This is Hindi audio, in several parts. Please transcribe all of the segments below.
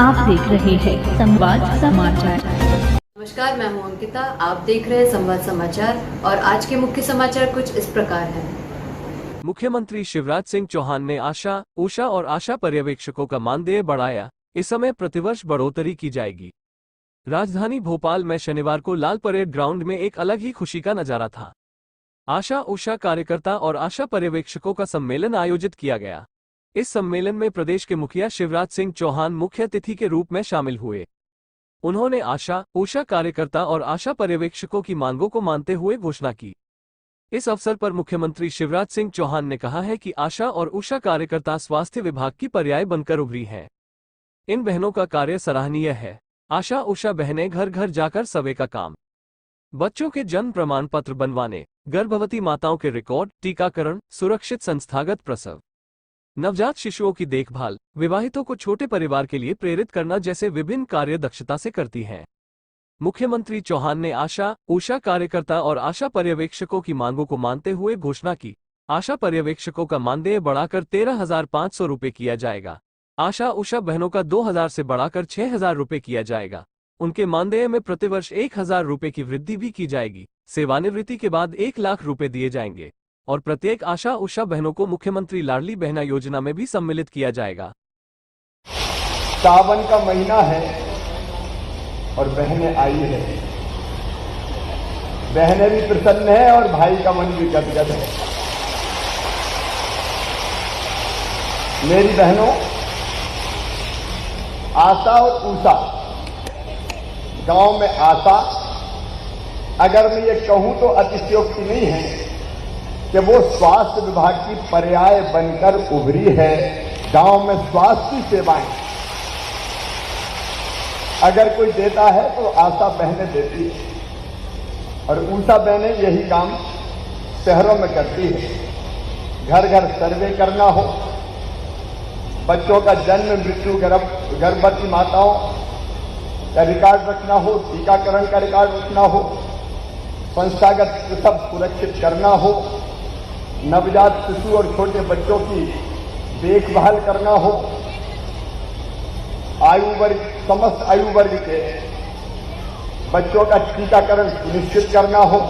आप देख रहे हैं संवाद समाचार। नमस्कार, मैं हूं अंकिता। आप देख रहे हैं संवाद समाचार और आज के मुख्य समाचार कुछ इस प्रकार हैं। मुख्यमंत्री शिवराज सिंह चौहान ने आशा, ऊषा और आशा पर्यवेक्षकों का मानदेय बढ़ाया। इस समय प्रतिवर्ष बढ़ोतरी की जाएगी। राजधानी भोपाल में शनिवार को लाल परेड ग्राउंड में एक अलग ही खुशी का नजारा था। आशा ऊषा कार्यकर्ता और आशा पर्यवेक्षकों का सम्मेलन आयोजित किया गया। इस सम्मेलन में प्रदेश के मुखिया शिवराज सिंह चौहान मुख्य अतिथि के रूप में शामिल हुए। उन्होंने आशा, ऊषा कार्यकर्ता और आशा पर्यवेक्षकों की मांगों को मानते हुए घोषणा की। इस अवसर पर मुख्यमंत्री शिवराज सिंह चौहान ने कहा है कि आशा और ऊषा कार्यकर्ता स्वास्थ्य विभाग की पर्याय बनकर उभरी हैं। इन बहनों का कार्य सराहनीय है। आशा ऊषा बहनें घर घर जाकर सर्वे का काम, बच्चों के जन्म प्रमाण पत्र बनवाने, गर्भवती माताओं के रिकॉर्ड, टीकाकरण, सुरक्षित संस्थागत प्रसव, नवजात शिशुओं की देखभाल, विवाहितों को छोटे परिवार के लिए प्रेरित करना जैसे विभिन्न कार्य दक्षता से करती हैं। मुख्यमंत्री चौहान ने आशा, ऊषा कार्यकर्ता और आशा पर्यवेक्षकों की मांगों को मानते हुए घोषणा की। आशा पर्यवेक्षकों का मानदेय बढ़ाकर 13,500 रुपये किया जाएगा। आशा ऊषा बहनों का 2,000 से बढ़ाकर 6,000 रुपये किया जाएगा। उनके मानदेय में प्रतिवर्ष 1,000 रुपये की वृद्धि भी की जाएगी। सेवानिवृत्ति के बाद 1 लाख रुपये दिए जाएंगे और प्रत्येक आशा ऊषा बहनों को मुख्यमंत्री लाडली बहना योजना में भी सम्मिलित किया जाएगा। सावन का महीना है और बहनें आई है। बहनें भी प्रसन्न है और भाई का मन भी गदगद है। मेरी बहनों आशा और ऊषा, गांव में आशा, अगर मैं ये कहूं तो अतिशयोक्ति नहीं है कि वो स्वास्थ्य विभाग की पर्याय बनकर उभरी है। गांव में स्वास्थ्य सेवाएं अगर कोई देता है तो आशा बहनें देती है और ऊषा बहनें यही काम शहरों में करती है। घर घर सर्वे करना हो, बच्चों का जन्म मृत्यु, गर्भवती माताओं का रिकॉर्ड रखना हो, टीकाकरण का रिकॉर्ड रखना हो, संस्थागत प्रसव सुरक्षित करना हो, नवजात शिशु और छोटे बच्चों की देखभाल करना हो, समस्त आयु वर्ग के बच्चों का टीकाकरण सुनिश्चित करना हो,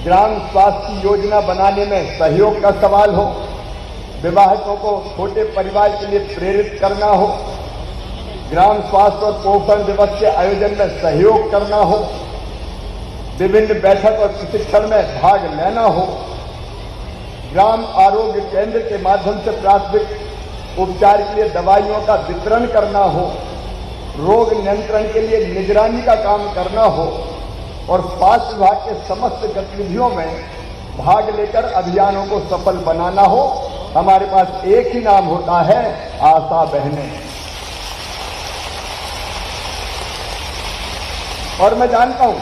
ग्राम स्वास्थ्य योजना बनाने में सहयोग का सवाल हो, विवाहितों को छोटे परिवार के लिए प्रेरित करना हो, ग्राम स्वास्थ्य और पोषण दिवस के आयोजन में सहयोग करना हो, विभिन्न बैठक और प्रशिक्षण में भाग लेना हो, ग्राम आरोग्य केंद्र के माध्यम से प्राथमिक उपचार के लिए दवाइयों का वितरण करना हो, रोग नियंत्रण के लिए निगरानी का काम करना हो और स्वास्थ्य विभाग के समस्त गतिविधियों में भाग लेकर अभियानों को सफल बनाना हो। हमारे पास एक ही नाम होता है, आशा बहनें। और मैं जानता हूं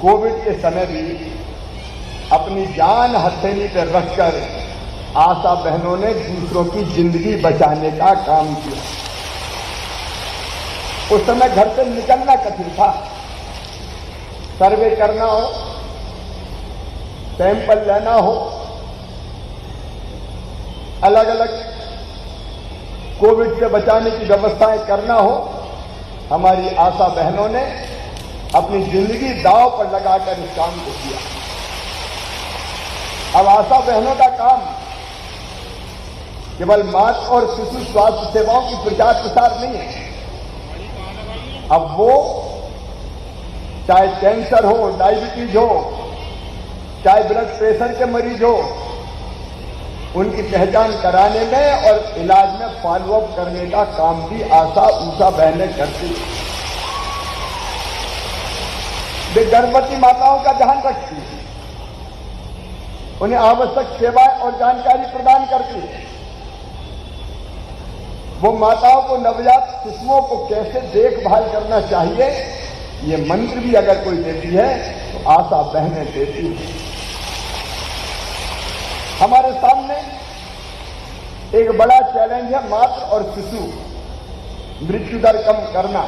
कोविड के समय भी अपनी जान हथेली पर रखकर आशा बहनों ने दूसरों की जिंदगी बचाने का काम किया। उस समय घर से निकलना कठिन था। सर्वे करना हो, सैंपल लेना हो, अलग अलग कोविड से बचाने की व्यवस्थाएं करना हो, हमारी आशा बहनों ने अपनी जिंदगी दांव पर लगाकर इस काम को किया। अब आशा बहनों का काम केवल माता और शिशु स्वास्थ्य सेवाओं की प्रचार प्रसार नहीं है। अब वो चाहे कैंसर हो, डायबिटीज हो, चाहे ब्लड प्रेशर के मरीज हो, उनकी पहचान कराने में और इलाज में फॉलोअप करने का काम भी आशा ऊषा बहनें करती है। वे गर्भवती माताओं का ध्यान रखती है, उन्हें आवश्यक सेवाएं और जानकारी प्रदान करती है। वो माताओं को, नवजात शिशुओं को कैसे देखभाल करना चाहिए, ये मंत्र भी अगर कोई देती है तो आशा बहनें देती है। हमारे सामने एक बड़ा चैलेंज है मातृ और शिशु मृत्यु दर कम करना।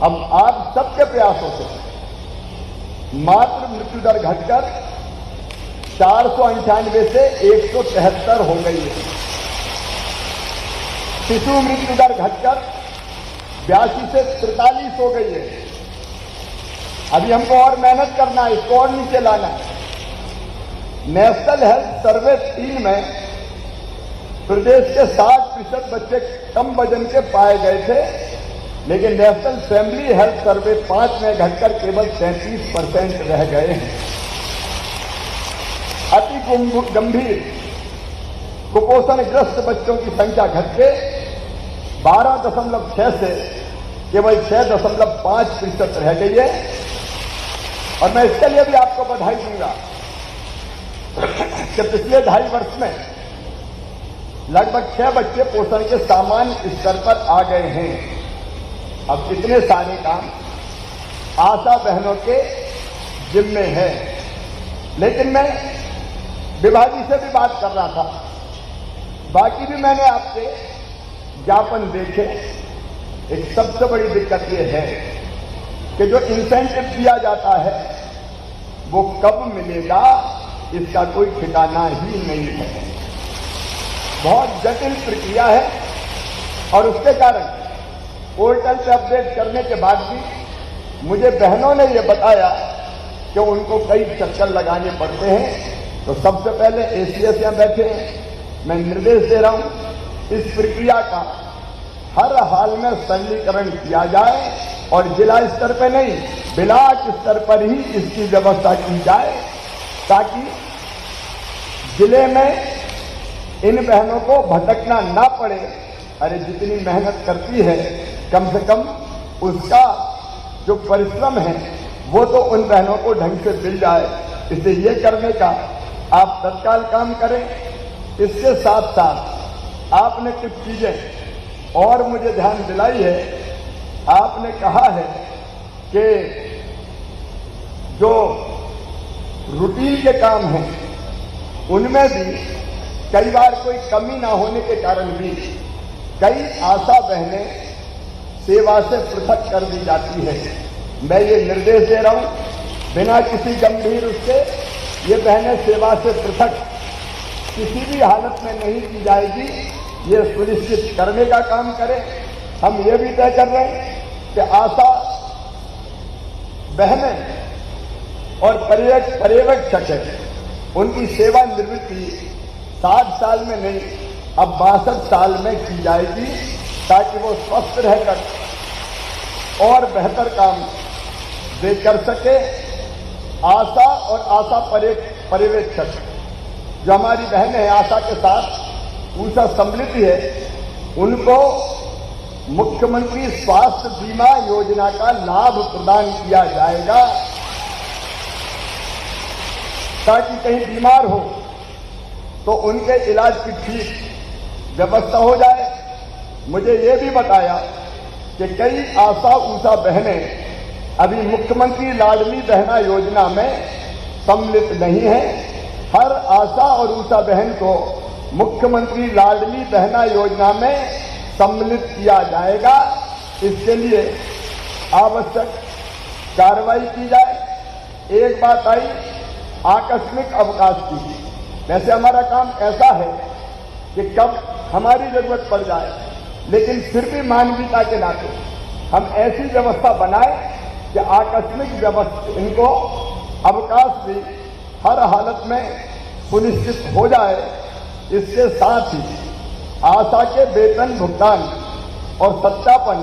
अब आप सबके प्रयासों से मातृ मृत्यु दर घटकर 498 से 173 हो गई है। शिशु मृत्यु दर घटकर 82 से 43 हो गई है। अभी हमको और मेहनत करना है, इसको और नीचे लाना है। नेशनल हेल्थ सर्वे 3 में प्रदेश के 60% बच्चे कम वजन के पाए गए थे, लेकिन नेशनल फैमिली हेल्थ सर्वे 5 में घटकर केवल 33% रह गए हैं। अति गंभीर कुपोषणग्रस्त बच्चों की संख्या घट के 12.6 से केवल 6.5% रह गई है। और मैं इसके लिए भी आपको बधाई दूंगा कि पिछले 2.5 वर्ष में लगभग 6 बच्चे पोषण के सामान्य स्तर पर आ गए हैं। अब इतने सारे काम आशा बहनों के जिम्मे है। लेकिन मैं विभाजी से भी बात कर रहा था, बाकी भी मैंने आपके ज्ञापन देखे। एक सबसे बड़ी दिक्कत यह है कि जो इंसेंटिव दिया जाता है वो कब मिलेगा इसका कोई ठिकाना ही नहीं है। बहुत जटिल प्रक्रिया है और उसके कारण पोर्टल पे अपडेट करने के बाद भी मुझे बहनों ने ये बताया कि उनको कई चक्कर लगाने पड़ते हैं। तो सबसे पहले एसीएस यहां बैठे हैं, मैं निर्देश दे रहा हूं इस प्रक्रिया का हर हाल में सरलीकरण किया जाए और जिला स्तर पर नहीं, ब्लॉक स्तर पर ही इसकी व्यवस्था की जाए, ताकि जिले में इन बहनों को भटकना ना पड़े। अरे जितनी मेहनत करती है कम से कम उसका जो परिश्रम है वो तो उन बहनों को ढंग से मिल जाए। इसलिए ये करने का आप तत्काल काम करें। इसके साथ साथ आपने कुछ चीजें और मुझे ध्यान दिलाई है। आपने कहा है कि जो रूटीन के काम हैं उनमें भी कई बार कोई कमी ना होने के कारण भी कई आशा बहनें सेवा से पृथक कर दी जाती है। मैं ये निर्देश दे रहा हूं बिना किसी गंभीर उसके ये बहनें सेवा से पृथक किसी भी हालत में नहीं की जाएगी, ये सुनिश्चित करने का काम करें। हम ये भी तय कर रहे हैं कि आशा बहनें और पर्यवेक्षक उनकी सेवा निवृत्ति 60 साल में नहीं अब 62 साल में की जाएगी, ताकि वो स्वस्थ रहकर और बेहतर काम वे कर सके। आशा और आशा पर्यवेक्षक जो हमारी बहनें हैं आशा के साथ उनका सम्मिलित है, उनको मुख्यमंत्री स्वास्थ्य बीमा योजना का लाभ प्रदान किया जाएगा, ताकि कहीं बीमार हो तो उनके इलाज की ठीक व्यवस्था हो जाए। मुझे ये भी बताया कि कई आशा ऊषा बहनें अभी मुख्यमंत्री लाडली बहना योजना में सम्मिलित नहीं है। हर आशा और ऊषा बहन को मुख्यमंत्री लाडली बहना योजना में सम्मिलित किया जाएगा। इसके लिए आवश्यक कार्रवाई की जाए। एक बात आई आकस्मिक अवकाश की। वैसे हमारा काम ऐसा है कि कब हमारी जरूरत पड़ जाए, लेकिन फिर भी मानवीयता के नाते हम ऐसी व्यवस्था बनाए कि आकस्मिक व्यवस्था इनको अवकाश भी हर हालत में सुनिश्चित हो जाए। इसके साथ ही आशा के वेतन भुगतान और सत्यापन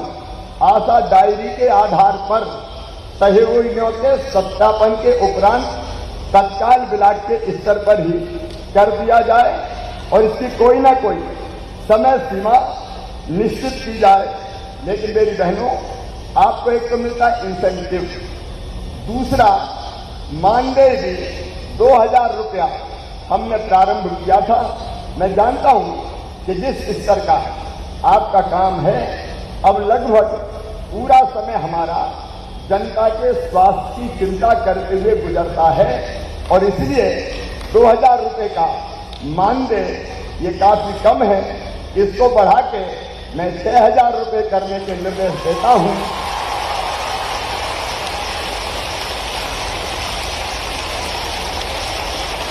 आशा डायरी के आधार पर सहयोगियों के सत्यापन के उपरांत तत्काल ब्लॉक के स्तर पर ही कर दिया जाए और इसकी कोई ना कोई समय सीमा निश्चित की जाए। लेकिन मेरी बहनों, आपको एक तो मिलता है इंसेंटिव, दूसरा मानदेय भी 2000 रुपया हमने प्रारंभ किया था। मैं जानता हूं कि जिस स्तर का आपका काम है, अब लगभग पूरा समय हमारा जनता के स्वास्थ्य की चिंता करते हुए गुजरता है और इसलिए 2000 रुपये का मानदेय ये काफी कम है। इसको बढ़ा के मैं 6000 रुपये करने के निर्देश देता हूं।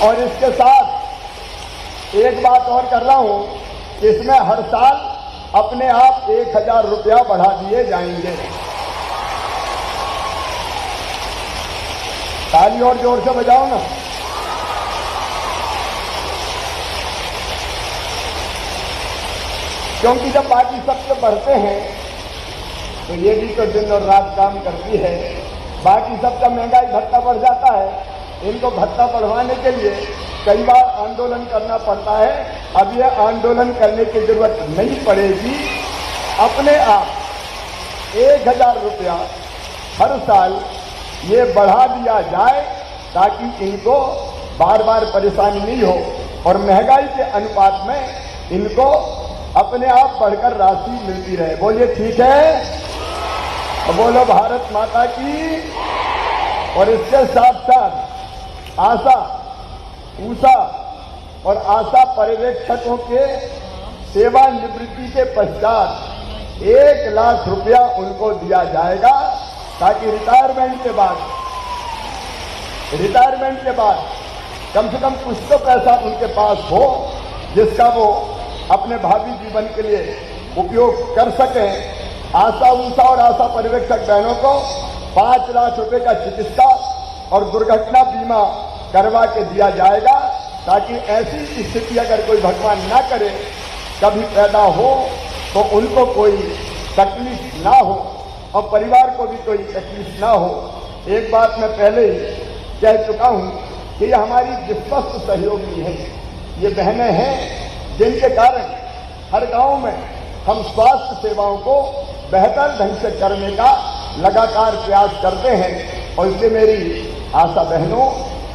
और इसके साथ एक बात और कर रहा हूं, इसमें हर साल अपने आप 1000 रुपया बढ़ा दिए जाएंगे। ताली और जोर से बजाओ ना। क्योंकि जब बाकी सबसे बढ़ते हैं तो ये भी तो दिन और रात काम करती है। बाकी सबका महंगाई भत्ता बढ़ जाता है, इनको भत्ता बढ़वाने के लिए कई बार आंदोलन करना पड़ता है। अब ये आंदोलन करने की जरूरत नहीं पड़ेगी, अपने आप 1000 रुपया हर साल ये बढ़ा दिया जाए ताकि इनको बार बार परेशानी नहीं हो और महंगाई के अनुपात में इनको अपने आप बढ़कर राशि मिलती रहे। बोलिए ठीक है, तो बोलो भारत माता की। और इसके साथ साथ आशा, ऊषा और आशा पर्यवेक्षकों के सेवानिवृत्ति के पश्चात 1 लाख रुपया उनको दिया जाएगा ताकि रिटायरमेंट के बाद कम से कम कुछ तो पैसा उनके पास हो जिसका वो अपने भावी जीवन के लिए उपयोग कर सकें। आशा ऊषा और आशा पर्यवेक्षक बहनों को 5 लाख रुपए का चिकित्सा और दुर्घटना बीमा करवा के दिया जाएगा ताकि ऐसी स्थिति अगर कोई भगवान ना करे कभी पैदा हो तो उनको कोई तकलीफ ना हो और परिवार को भी कोई तकलीफ ना हो। एक बात मैं पहले ही कह चुका हूं कि ये हमारी विश्वस्त सहयोगी हैं, ये बहनें हैं जिनके कारण हर गांव में हम स्वास्थ्य सेवाओं को बेहतर ढंग से करने का लगातार प्रयास करते हैं। और इसलिए मेरी आशा बहनों,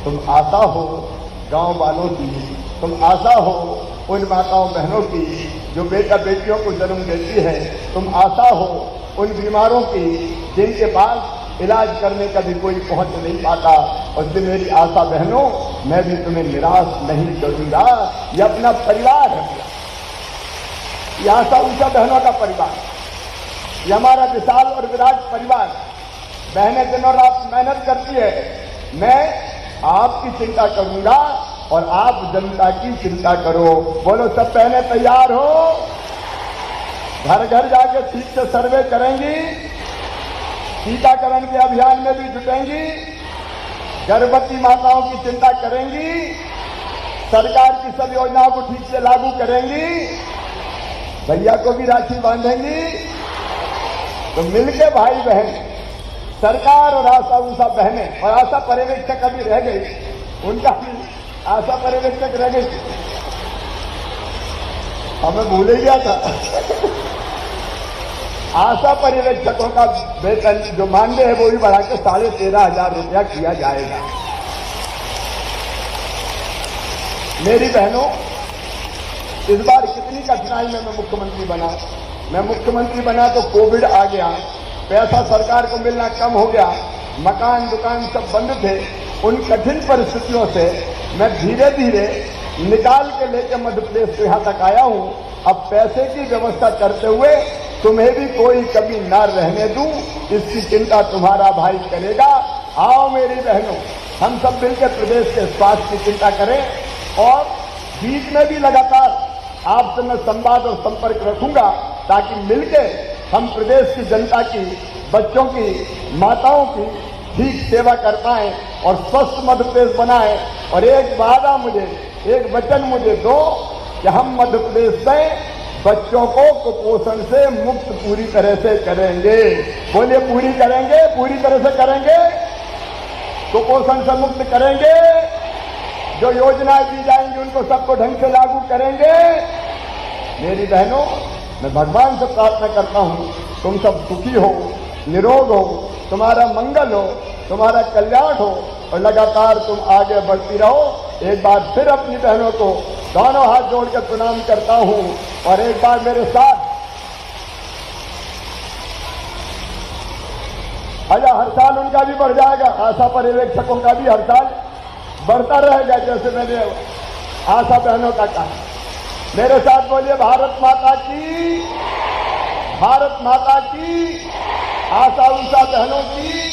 तुम आशा हो गांव वालों की, तुम आशा हो उन माताओं बहनों की जो बेटा बेटियों को जन्म देती है, तुम आशा हो उन बीमारों की जिनके पास इलाज करने का भी कोई पहुंच नहीं पाता। और इसलिए मेरी आशा बहनों, मैं भी तुम्हें निराश नहीं करूंगा। ये अपना परिवार है, ये आशा ऊषा बहनों का परिवार, ये हमारा विशाल और विराट परिवार। बहनें दिन और रात मेहनत करती है, मैं आपकी चिंता करूंगा और आप जनता की चिंता करो। बोलो सब बहनें तैयार हो? घर घर जाके ठीक से सर्वे करेंगी, टीकाकरण के अभियान में भी जुटेंगी, गर्भवती माताओं की चिंता करेंगी, सरकार की सब योजनाओं को ठीक से लागू करेंगी, भैया को भी राखी बांधेंगी। तो मिलके भाई बहन, सरकार और आशा ऊषा बहनें और आशा पर्यवेक्षक अभी रह गई, उनका भी आशा पर्यवेक्षक रह गई, हमें भूल ही गया था। आशा पर्यवेक्षकों का वेतन जो मानदेय है वो भी बढ़ा के 13,500 रुपया किया जाएगा। मेरी बहनों, इस बार कितनी कठिनाई में मैं मुख्यमंत्री बना। मैं मुख्यमंत्री बना तो कोविड आ गया, पैसा सरकार को मिलना कम हो गया, मकान दुकान सब बंद थे। उन कठिन परिस्थितियों से मैं धीरे धीरे निकाल के लेकर मध्य प्रदेश से यहां तक आया हूं। अब पैसे की व्यवस्था करते हुए तुम्हें भी कोई कमी न रहने दूं, इसकी चिंता तुम्हारा भाई करेगा। आओ मेरी बहनों, हम सब मिलकर प्रदेश के स्वास्थ्य की चिंता करें और बीच में भी लगातार आपसे मैं संवाद और संपर्क रखूंगा ताकि मिलकर हम प्रदेश की जनता की, बच्चों की, माताओं की ठीक सेवा कर पाएं और स्वस्थ मध्य प्रदेश बनाएं। और एक वादा मुझे, एक वचन मुझे दो कि हम मध्य प्रदेश में बच्चों को कुपोषण से मुक्त पूरी तरह से करेंगे। बोलिए पूरी करेंगे, पूरी तरह से करेंगे, कुपोषण से मुक्त करेंगे। जो योजनाएं दी जाएंगी उनको सबको ढंग से लागू करेंगे। मेरी बहनों, मैं भगवान से प्रार्थना करता हूं तुम सब सुखी हो, निरोग हो, तुम्हारा मंगल हो, तुम्हारा कल्याण हो और लगातार तुम आगे बढ़ती रहो। एक बार फिर अपनी बहनों को दोनों हाथ जोड़कर प्रणाम करता हूं और एक बार मेरे साथ अच्छा, हर साल उनका भी बढ़ जाएगा, आशा पर्यवेक्षकों का भी हर साल बढ़ता रहेगा जैसे मैंने आशा बहनों का कहा। मेरे साथ बोलिए भारत माता की, भारत माता की, आशा ऊषा बहनों की।